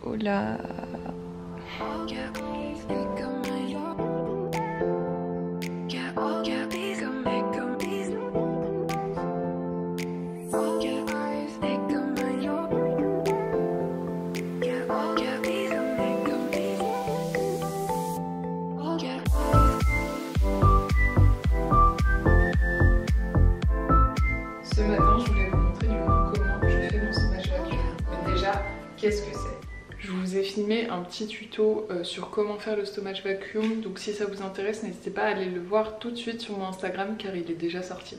Hola. Ce matin, je voulais vous montrer du coup comment je fais mon stoppage vacuum. Mais déjà, qu'est-ce que c'est? Je vous ai filmé un petit tuto sur comment faire le stoppage vacuum, donc si ça vous intéresse, n'hésitez pas à aller le voir tout de suite sur mon Instagram car il est déjà sorti.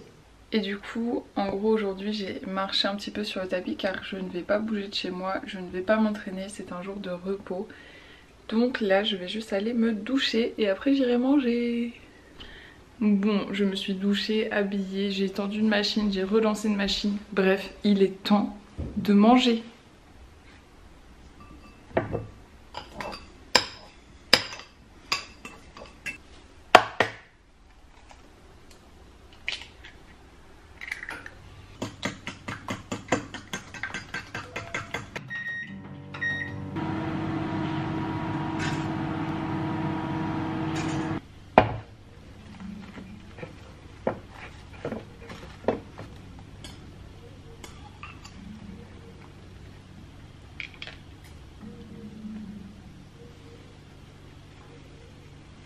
Et du coup, en gros aujourd'hui j'ai marché un petit peu sur le tapis car je ne vais pas bouger de chez moi, je ne vais pas m'entraîner, c'est un jour de repos. Donc là je vais juste aller me doucher et après j'irai manger. Bon, je me suis douchée, habillée, j'ai tendu une machine, j'ai relancé une machine. Bref, il est temps de manger.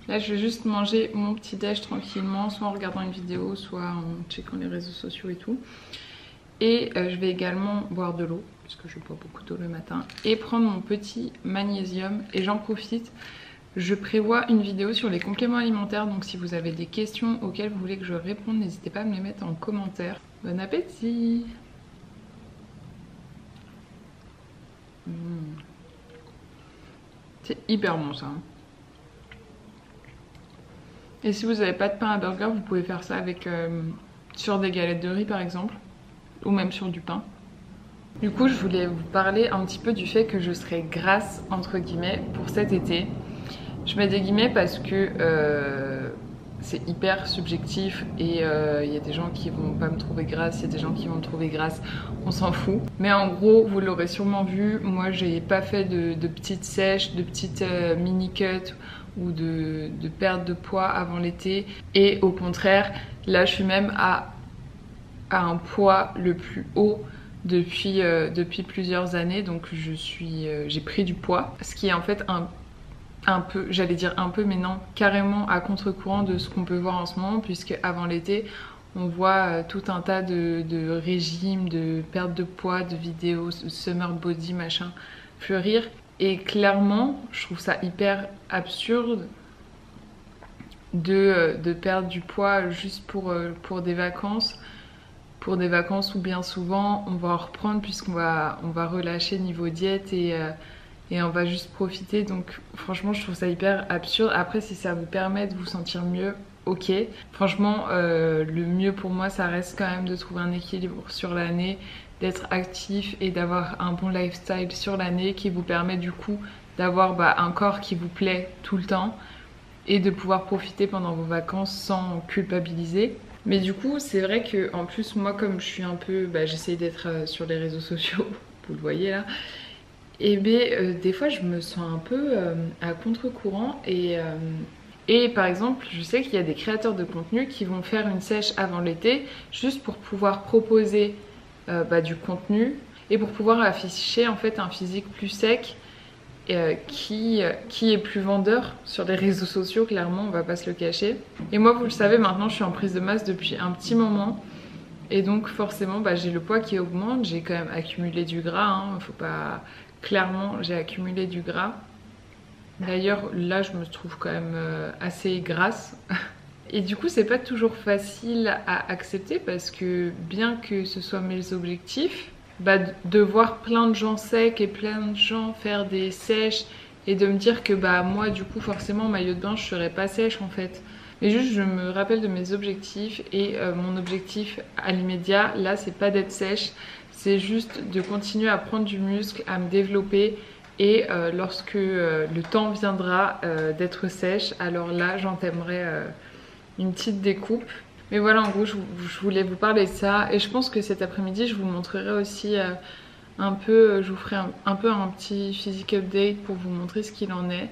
Là je vais juste manger mon petit déj tranquillement, soit en regardant une vidéo, soit en checkant les réseaux sociaux et tout. Et je vais également boire de l'eau, puisque je bois beaucoup d'eau le matin, et prendre mon petit magnésium. Et j'en profite, je prévois une vidéo sur les compléments alimentaires, donc si vous avez des questions auxquelles vous voulez que je réponde, n'hésitez pas à me les mettre en commentaire. Bon appétit! C'est hyper bon ça. Et si vous n'avez pas de pain à burger, vous pouvez faire ça avec sur des galettes de riz par exemple, ou même sur du pain. Du coup, je voulais vous parler un petit peu du fait que je serai grasse entre guillemets pour cet été. Je mets des guillemets parce que c'est hyper subjectif et il y a des gens qui vont pas me trouver grasse, il y a des gens qui vont me trouver grasse, on s'en fout. Mais en gros, vous l'aurez sûrement vu, moi j'ai pas fait de petites sèches, de petites mini-cuts ou de perte de poids avant l'été. Et au contraire, là je suis même à un poids le plus haut depuis plusieurs années. Donc j'ai pris du poids, ce qui est en fait un peu, j'allais dire un peu, mais non, carrément à contre-courant de ce qu'on peut voir en ce moment, puisque avant l'été, on voit tout un tas de régimes, de perte de poids, de vidéos, summer body, machin, fleurir. Et clairement, je trouve ça hyper absurde de perdre du poids juste pour des vacances. Pour des vacances où bien souvent, on va en reprendre puisqu'on va relâcher niveau diète et on va juste profiter. Donc franchement je trouve ça hyper absurde. Après si ça vous permet de vous sentir mieux, ok. Franchement le mieux pour moi ça reste quand même de trouver un équilibre sur l'année, d'être actif et d'avoir un bon lifestyle sur l'année qui vous permet du coup d'avoir un corps qui vous plaît tout le temps et de pouvoir profiter pendant vos vacances sans culpabiliser. Mais du coup c'est vrai que en plus moi comme je suis un peu, j'essaye d'être sur les réseaux sociaux, vous le voyez là. Et des fois je me sens un peu à contre-courant et par exemple je sais qu'il y a des créateurs de contenu qui vont faire une sèche avant l'été juste pour pouvoir proposer du contenu et pour pouvoir afficher en fait un physique plus sec qui est plus vendeur sur les réseaux sociaux, clairement on va pas se le cacher. Et moi vous le savez maintenant je suis en prise de masse depuis un petit moment. Et donc forcément j'ai le poids qui augmente, j'ai quand même accumulé du gras, hein, faut pas... Clairement j'ai accumulé du gras. D'ailleurs là je me trouve quand même assez grasse. Et du coup c'est pas toujours facile à accepter parce que bien que ce soit mes objectifs, de voir plein de gens secs et plein de gens faire des sèches et de me dire que moi du coup forcément en maillot de bain je serais pas sèche en fait. Mais juste je me rappelle de mes objectifs et mon objectif à l'immédiat là c'est pas d'être sèche, c'est juste de continuer à prendre du muscle, à me développer et lorsque le temps viendra d'être sèche, alors là j'entamerai une petite découpe. Mais voilà en gros je voulais vous parler de ça et je pense que cet après-midi je vous montrerai aussi je vous ferai un peu un petit physique update pour vous montrer ce qu'il en est.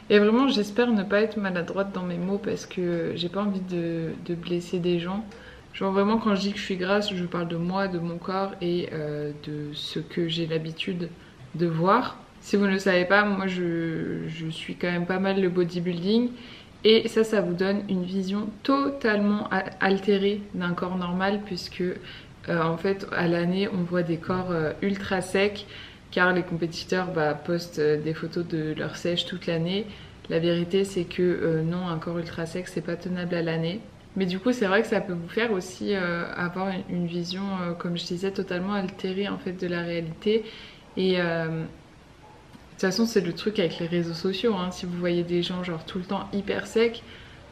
Et vraiment j'espère ne pas être maladroite dans mes mots parce que j'ai pas envie de blesser des gens. Genre vraiment quand je dis que je suis grasse, je parle de moi, de mon corps et de ce que j'ai l'habitude de voir. Si vous ne le savez pas, moi je suis quand même pas mal le bodybuilding. Et ça vous donne une vision totalement altérée d'un corps normal puisque en fait à l'année on voit des corps ultra secs car les compétiteurs postent des photos de leur sèche toute l'année. La vérité c'est que non, un corps ultra sec c'est pas tenable à l'année. Mais du coup c'est vrai que ça peut vous faire aussi avoir une vision comme je disais totalement altérée en fait de la réalité. Et de toute façon c'est le truc avec les réseaux sociaux, hein. Si vous voyez des gens genre tout le temps hyper secs,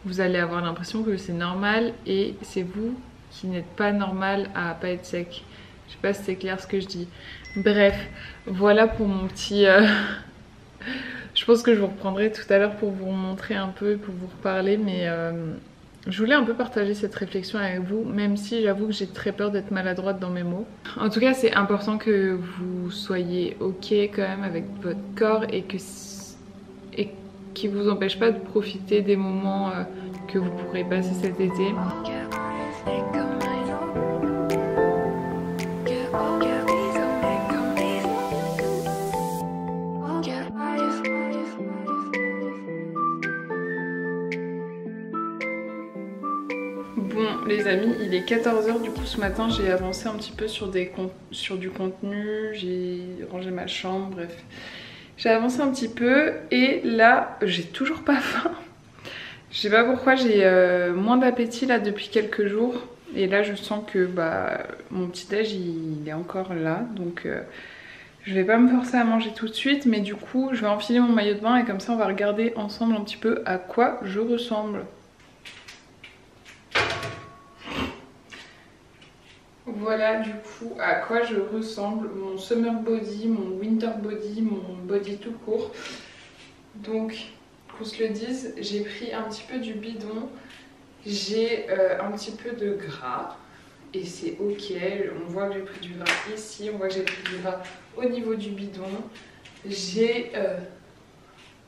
vous allez avoir l'impression que c'est normal et c'est vous qui n'êtes pas normal à pas être sec. Je sais pas si c'est clair ce que je dis. Bref, voilà pour mon petit... Je pense que je vous reprendrai tout à l'heure pour vous montrer un peu, pour vous reparler, mais je voulais un peu partager cette réflexion avec vous, même si j'avoue que j'ai très peur d'être maladroite dans mes mots. En tout cas, c'est important que vous soyez ok quand même avec votre corps et qui vous empêche pas de profiter des moments que vous pourrez passer cet été. Bon les amis, il est 14 h, du coup ce matin j'ai avancé un petit peu sur du contenu, j'ai rangé ma chambre, bref. J'ai avancé un petit peu et là j'ai toujours pas faim. Je sais pas pourquoi, j'ai moins d'appétit là depuis quelques jours. Et là je sens que mon petit déj il est encore là, donc je vais pas me forcer à manger tout de suite. Mais du coup je vais enfiler mon maillot de bain et comme ça on va regarder ensemble un petit peu à quoi je ressemble. Voilà du coup à quoi je ressemble, mon summer body, mon winter body, mon body tout court. Donc qu'on se le dise, j'ai pris un petit peu du bidon, j'ai un petit peu de gras et c'est ok. On voit que j'ai pris du gras ici, on voit que j'ai pris du gras au niveau du bidon. J'ai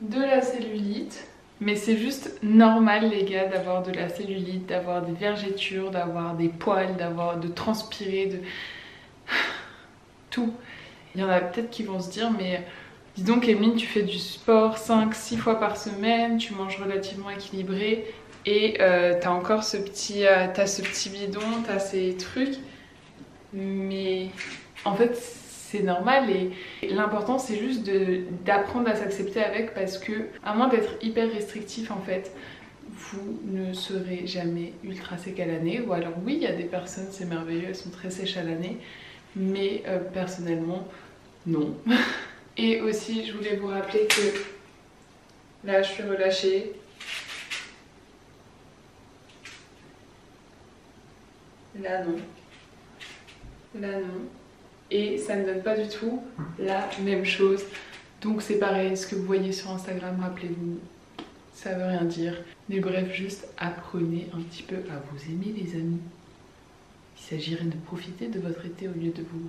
de la cellulite. Mais c'est juste normal les gars d'avoir de la cellulite, d'avoir des vergetures, d'avoir des poils, de transpirer, de... tout. Il y en a peut-être qui vont se dire mais dis donc Emeline, tu fais du sport 5-6 fois par semaine, tu manges relativement équilibré et t'as encore ce petit bidon, t'as ces trucs. Mais en fait c'est normal et l'important c'est juste d'apprendre à s'accepter avec parce que à moins d'être hyper restrictif en fait vous ne serez jamais ultra sec à l'année. Ou alors oui, il y a des personnes, c'est merveilleux, elles sont très sèches à l'année, mais personnellement non. Et aussi je voulais vous rappeler que là je suis relâchée. Là non. Là non. Et ça ne donne pas du tout la même chose. Donc c'est pareil, ce que vous voyez sur Instagram, rappelez-vous, ça veut rien dire. Mais bref, juste apprenez un petit peu à vous aimer les amis. Il s'agirait de profiter de votre été au lieu de vous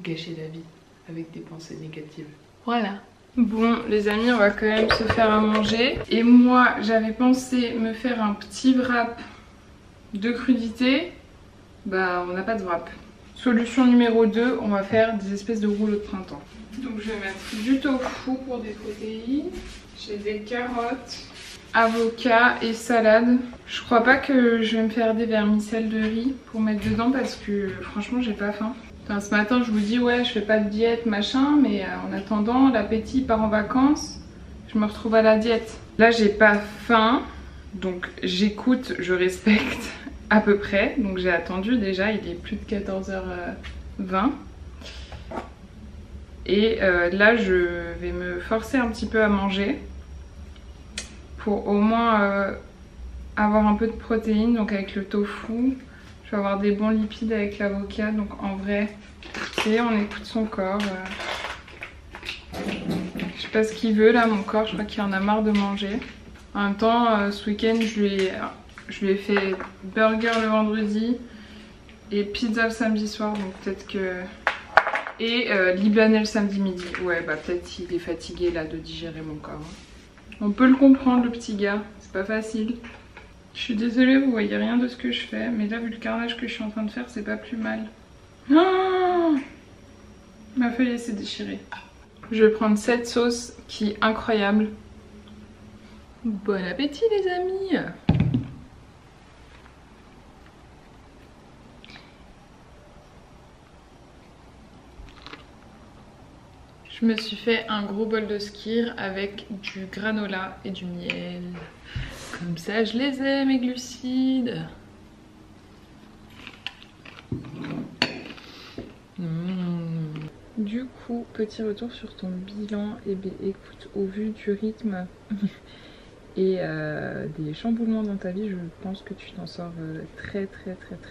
gâcher la vie avec des pensées négatives. Voilà. Bon les amis, on va quand même se faire à manger. Et moi j'avais pensé me faire un petit wrap de crudités. On n'a pas de wrap. Solution numéro 2, on va faire des espèces de rouleaux de printemps. Donc je vais mettre du tofu pour des protéines. J'ai des carottes, avocats et salade. Je crois pas que je vais me faire des vermicelles de riz pour mettre dedans parce que franchement j'ai pas faim. Enfin, ce matin je vous dis ouais je fais pas de diète machin, mais en attendant l'appétit part en vacances, je me retrouve à la diète. Là j'ai pas faim, donc j'écoute, je respecte. À peu près, donc j'ai attendu déjà, il est plus de 14h20 et là je vais me forcer un petit peu à manger pour au moins avoir un peu de protéines. Donc avec le tofu je vais avoir des bons lipides avec l'avocat, donc en vrai et on écoute son corps. Je sais pas ce qu'il veut là, mon corps, je crois qu'il en a marre de manger. En même temps ce week-end je lui ai fait burger le vendredi et pizza le samedi soir, donc peut-être que Et Libanais le samedi midi. Ouais, bah peut-être il est fatigué là de digérer mon corps. On peut le comprendre, le petit gars, c'est pas facile. Je suis désolée, vous voyez rien de ce que je fais, mais là vu le carnage que je suis en train de faire, c'est pas plus mal. Oh, ma feuille s'est déchirée. Je vais prendre cette sauce qui est incroyable. Bon appétit les amis. Je me suis fait un gros bol de skyr avec du granola et du miel. Comme ça je les ai mes glucides. Du coup, petit retour sur ton bilan. Et bien écoute, au vu du rythme et des chamboulements dans ta vie, je pense que tu t'en sors très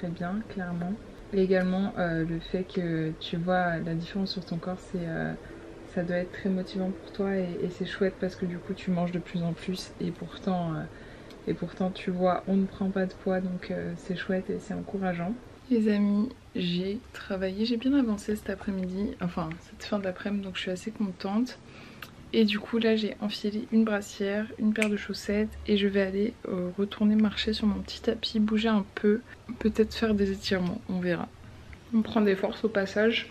bien, clairement. Et également le fait que tu vois la différence sur ton corps, ça doit être très motivant pour toi et c'est chouette parce que du coup tu manges de plus en plus et pourtant tu vois on ne prend pas de poids, donc c'est chouette et c'est encourageant. Les amis, j'ai travaillé, j'ai bien avancé cet après-midi, enfin cette fin d'après-midi, donc je suis assez contente. Et du coup là j'ai enfilé une brassière, une paire de chaussettes et je vais aller retourner marcher sur mon petit tapis, bouger un peu, peut-être faire des étirements, on verra. On prend des forces au passage.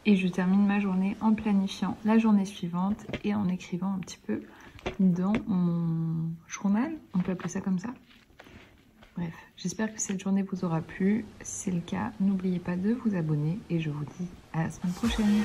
Et je termine ma journée en planifiant la journée suivante et en écrivant un petit peu dans mon journal, on peut appeler ça comme ça. Bref, j'espère que cette journée vous aura plu. Si c'est le cas, n'oubliez pas de vous abonner et je vous dis à la semaine prochaine.